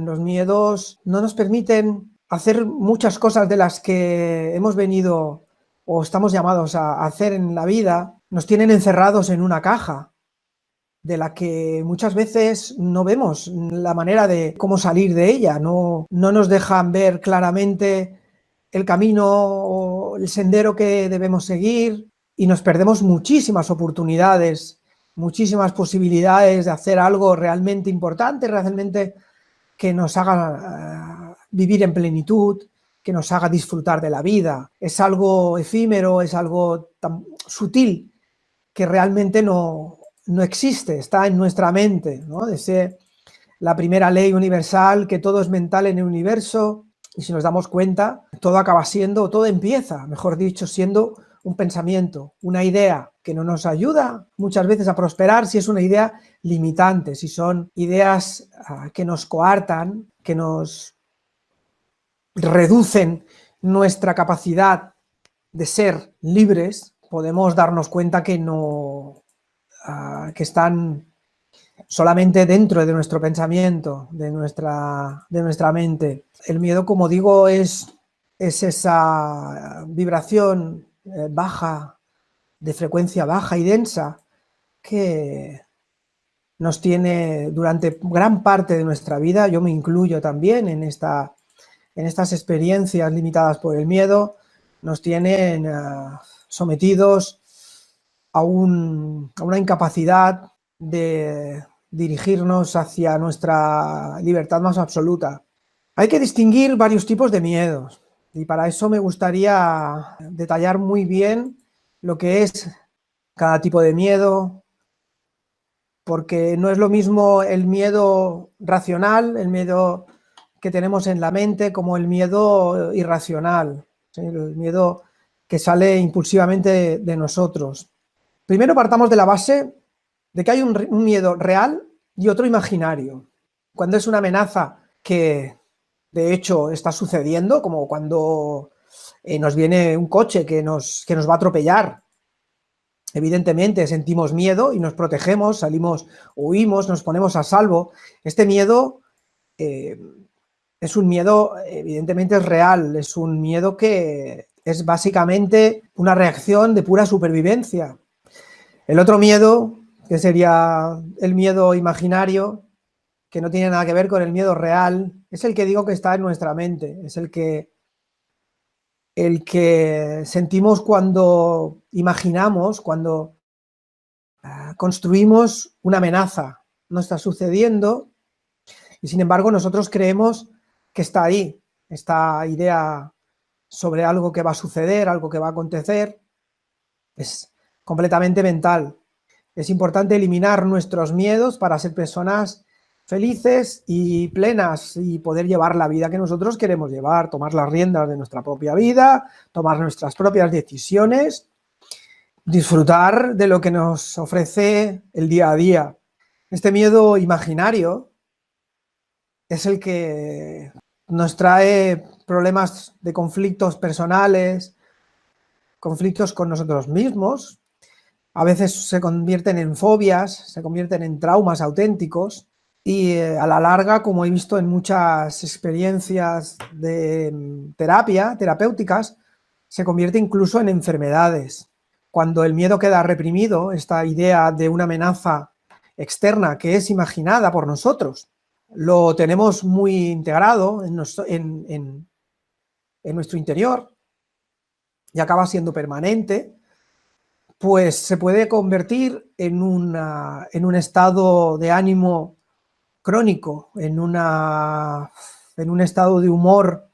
Los miedos no nos permiten hacer muchas cosas de las que hemos venido o estamos llamados a hacer en la vida. Nos tienen encerrados en una caja de la que muchas veces no vemos la manera de cómo salir de ella, no nos dejan ver claramente el camino o el sendero que debemos seguir y nos perdemos muchísimas oportunidades, muchísimas posibilidades de hacer algo realmente importante, realmente que nos haga vivir en plenitud, que nos haga disfrutar de la vida. Es algo efímero, es algo tan sutil que realmente no existe, está en nuestra mente, ¿no? Desde la primera ley universal, que todo es mental en el universo, y si nos damos cuenta, todo acaba siendo, todo empieza, mejor dicho, siendo un pensamiento, una idea que no nos ayuda muchas veces a prosperar si es una idea limitante, si son ideas que nos coartan, que nos reducen nuestra capacidad de ser libres. Podemos darnos cuenta que no, que están solamente dentro de nuestro pensamiento, de nuestra mente. El miedo, como digo, es esa vibración baja, de frecuencia baja y densa, que nos tiene durante gran parte de nuestra vida. Yo me incluyo también en estas experiencias limitadas por el miedo, nos tienen sometidos a una incapacidad de dirigirnos hacia nuestra libertad más absoluta. Hay que distinguir varios tipos de miedos y para eso me gustaría detallar muy bien lo que es cada tipo de miedo, porque no es lo mismo el miedo racional, el miedo que tenemos en la mente, como el miedo irracional, ¿sí? El miedo que sale impulsivamente de nosotros. Primero partamos de la base de que hay un miedo real y otro imaginario. Cuando es una amenaza que de hecho está sucediendo, como cuando nos viene un coche que nos va a atropellar, evidentemente sentimos miedo y nos protegemos, salimos, huimos, nos ponemos a salvo. Este miedo es un miedo, evidentemente es real, es un miedo que es básicamente una reacción de pura supervivencia. El otro miedo, que sería el miedo imaginario, que no tiene nada que ver con el miedo real, es el que digo que está en nuestra mente, es el que sentimos cuando imaginamos, cuando construimos una amenaza. No está sucediendo y sin embargo nosotros creemos que está ahí, esta idea sobre algo que va a suceder, algo que va a acontecer, es completamente mental. Es importante eliminar nuestros miedos para ser personas felices y plenas y poder llevar la vida que nosotros queremos llevar, tomar las riendas de nuestra propia vida, tomar nuestras propias decisiones, disfrutar de lo que nos ofrece el día a día. Este miedo imaginario es el que nos trae problemas de conflictos personales, conflictos con nosotros mismos. A veces se convierten en fobias, se convierten en traumas auténticos y a la larga, como he visto en muchas experiencias de terapéuticas, se convierte incluso en enfermedades. Cuando el miedo queda reprimido, esta idea de una amenaza externa que es imaginada por nosotros, lo tenemos muy integrado en nuestro interior y acaba siendo permanente, pues se puede convertir en un estado de ánimo crónico, en un estado de humor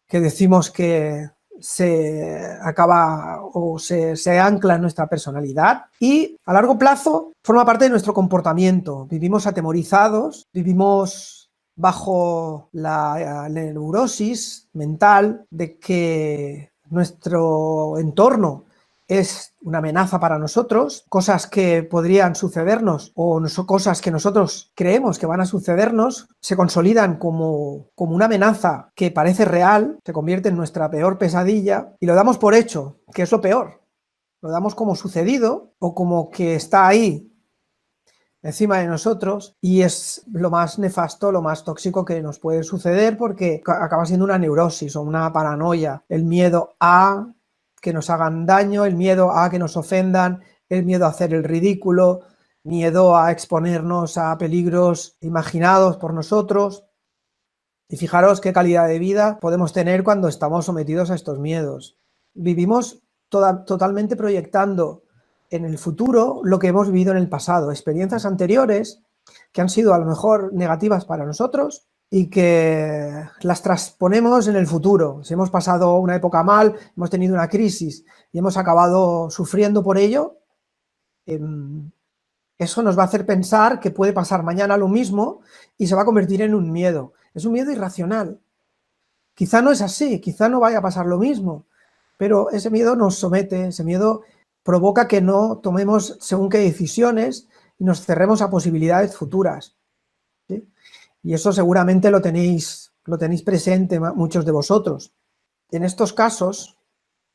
que decimos que se acaba o se ancla en nuestra personalidad y a largo plazo forma parte de nuestro comportamiento. Vivimos atemorizados, vivimos bajo la neurosis mental de que nuestro entorno es una amenaza para nosotros, cosas que podrían sucedernos o cosas que nosotros creemos que van a sucedernos se consolidan como una amenaza que parece real, se convierte en nuestra peor pesadilla y lo damos por hecho, que es lo peor, lo damos como sucedido o como que está ahí. encima de nosotros y es lo más nefasto, lo más tóxico que nos puede suceder porque acaba siendo una neurosis o una paranoia. El miedo a que nos hagan daño, el miedo a que nos ofendan, el miedo a hacer el ridículo, miedo a exponernos a peligros imaginados por nosotros. Y fijaros qué calidad de vida podemos tener cuando estamos sometidos a estos miedos. Vivimos totalmente proyectando en el futuro lo que hemos vivido en el pasado, experiencias anteriores que han sido a lo mejor negativas para nosotros y que las transponemos en el futuro. Si hemos pasado una época mal, hemos tenido una crisis y hemos acabado sufriendo por ello, eso nos va a hacer pensar que puede pasar mañana lo mismo y se va a convertir en un miedo. Es un miedo irracional. Quizá no es así, quizá no vaya a pasar lo mismo, pero ese miedo nos somete, ese miedo provoca que no tomemos según qué decisiones y nos cerremos a posibilidades futuras, ¿sí? Y eso seguramente lo tenéis presente muchos de vosotros. En estos casos,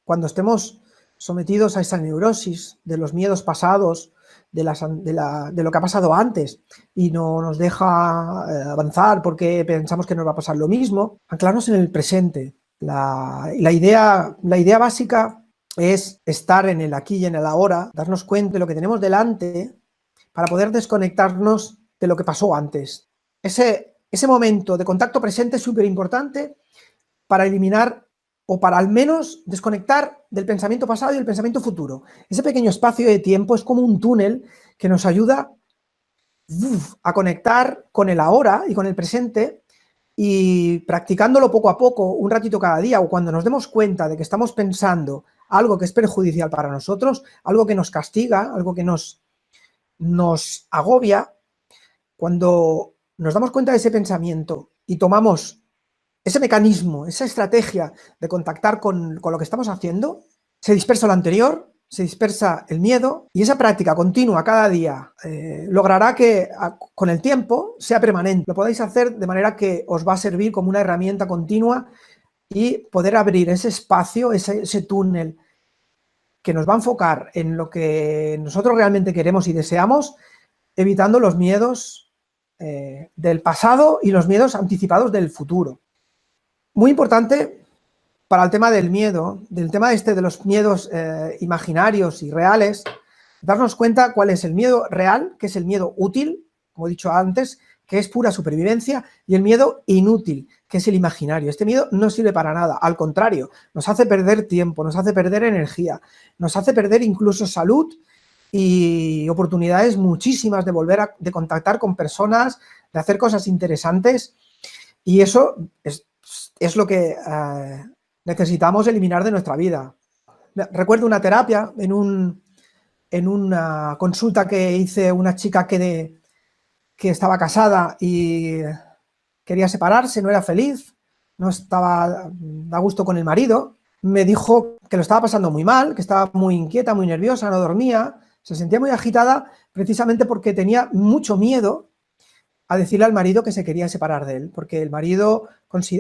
cuando estemos sometidos a esa neurosis de los miedos pasados, de lo que ha pasado antes y no nos deja avanzar porque pensamos que nos va a pasar lo mismo, anclarnos en el presente. La idea básica es estar en el aquí y en el ahora, darnos cuenta de lo que tenemos delante para poder desconectarnos de lo que pasó antes. Ese momento de contacto presente es súper importante para eliminar o para al menos desconectar del pensamiento pasado y del pensamiento futuro. Ese pequeño espacio de tiempo es como un túnel que nos ayuda a conectar con el ahora y con el presente, y practicándolo poco a poco, un ratito cada día, o cuando nos demos cuenta de que estamos pensando algo que es perjudicial para nosotros, algo que nos castiga, algo que nos agobia, cuando nos damos cuenta de ese pensamiento y tomamos ese mecanismo, esa estrategia de contactar con lo que estamos haciendo, se dispersa lo anterior, se dispersa el miedo, y esa práctica continua cada día logrará que con el tiempo sea permanente. Lo podáis hacer de manera que os va a servir como una herramienta continua y poder abrir ese espacio, ese túnel que nos va a enfocar en lo que nosotros realmente queremos y deseamos, evitando los miedos del pasado y los miedos anticipados del futuro. Muy importante para el tema del miedo, del tema de los miedos imaginarios y reales, darnos cuenta cuál es el miedo real, que es el miedo útil, como he dicho antes, que es pura supervivencia, y el miedo inútil, que es el imaginario. Este miedo no sirve para nada, al contrario, nos hace perder tiempo, nos hace perder energía, nos hace perder incluso salud y oportunidades muchísimas de de contactar con personas, de hacer cosas interesantes, y eso es lo que necesitamos eliminar de nuestra vida. Recuerdo una terapia en una consulta que hice una chica que estaba casada y quería separarse, no era feliz, no estaba a gusto con el marido. Me dijo que lo estaba pasando muy mal, que estaba muy inquieta, muy nerviosa, no dormía, se sentía muy agitada precisamente porque tenía mucho miedo a decirle al marido que se quería separar de él, porque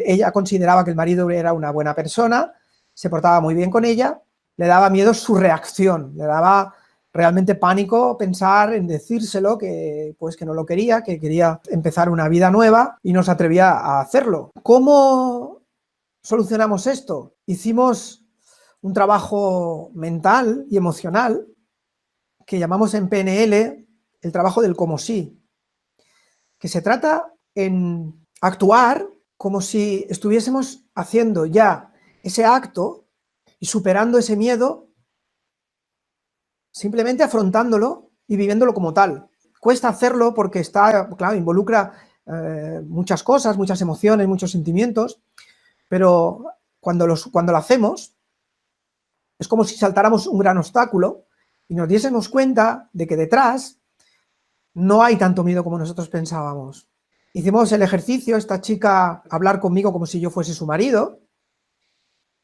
ella consideraba que el marido era una buena persona, se portaba muy bien con ella, le daba miedo su reacción, le daba realmente pánico pensar en decírselo, que no lo quería, que quería empezar una vida nueva y no se atrevía a hacerlo. ¿Cómo solucionamos esto? Hicimos un trabajo mental y emocional que llamamos en PNL el trabajo del como sí, que se trata en actuar como si estuviésemos haciendo ya ese acto y superando ese miedo, simplemente afrontándolo y viviéndolo como tal. Cuesta hacerlo porque claro, involucra muchas cosas, muchas emociones, muchos sentimientos, pero cuando lo hacemos es como si saltáramos un gran obstáculo y nos diésemos cuenta de que detrás no hay tanto miedo como nosotros pensábamos. Hicimos el ejercicio, esta chica, hablar conmigo como si yo fuese su marido,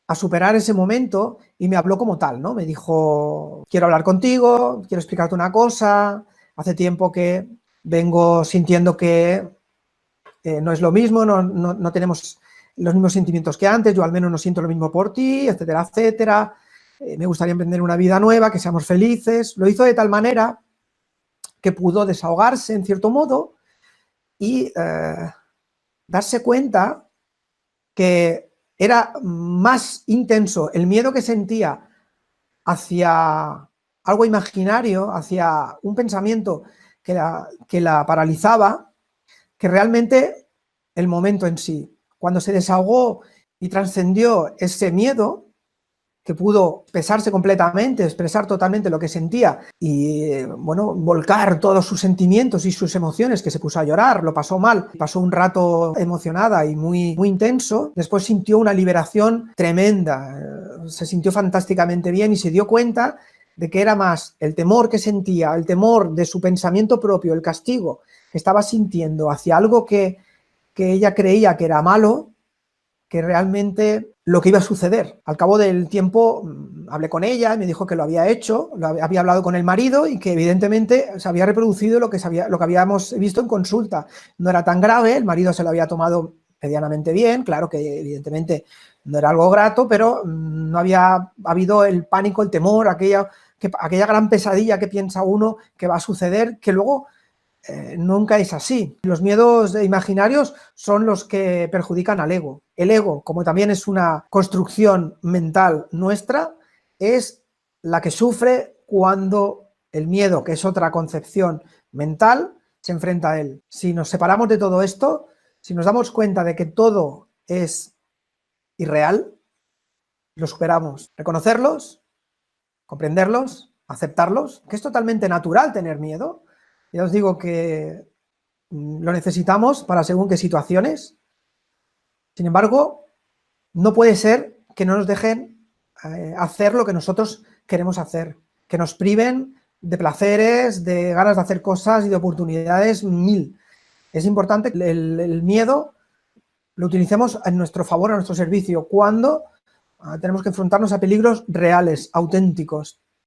a superar ese momento, y me habló como tal, ¿no? Me dijo, quiero hablar contigo, quiero explicarte una cosa, hace tiempo que vengo sintiendo que no es lo mismo, no tenemos los mismos sentimientos que antes, yo al menos no siento lo mismo por ti, etcétera, etcétera. Me gustaría emprender una vida nueva, que seamos felices. Lo hizo de tal manera que pudo desahogarse en cierto modo y darse cuenta que era más intenso el miedo que sentía hacia algo imaginario, hacia un pensamiento que la paralizaba, que realmente el momento en sí. Cuando se desahogó y trascendió ese miedo, que pudo expresarse completamente, expresar totalmente lo que sentía y, bueno, volcar todos sus sentimientos y sus emociones, que se puso a llorar, lo pasó mal, pasó un rato emocionada y muy intenso, después sintió una liberación tremenda, se sintió fantásticamente bien y se dio cuenta de que era más el temor que sentía, el temor de su pensamiento propio, el castigo que estaba sintiendo hacia algo que ella creía que era malo, que realmente lo que iba a suceder. Al cabo del tiempo hablé con ella y me dijo que lo había hecho, había hablado con el marido y que evidentemente se había reproducido lo que habíamos visto en consulta. No era tan grave, el marido se lo había tomado medianamente bien, claro que evidentemente no era algo grato, pero no había habido el pánico, el temor, aquella gran pesadilla que piensa uno que va a suceder, que luego nunca es así. Los miedos imaginarios son los que perjudican al ego. El ego, como también es una construcción mental nuestra, es la que sufre cuando el miedo, que es otra concepción mental, se enfrenta a él. Si nos separamos de todo esto, si nos damos cuenta de que todo es irreal, lo superamos. Reconocerlos, comprenderlos, aceptarlos, que es totalmente natural tener miedo. Ya os digo que lo necesitamos para según qué situaciones. Sin embargo, no puede ser que no nos dejen hacer lo que nosotros queremos hacer, que nos priven de placeres, de ganas de hacer cosas y de oportunidades mil. Es importante que el miedo lo utilicemos en nuestro favor, a nuestro servicio, cuando tenemos que enfrentarnos a peligros reales, auténticos.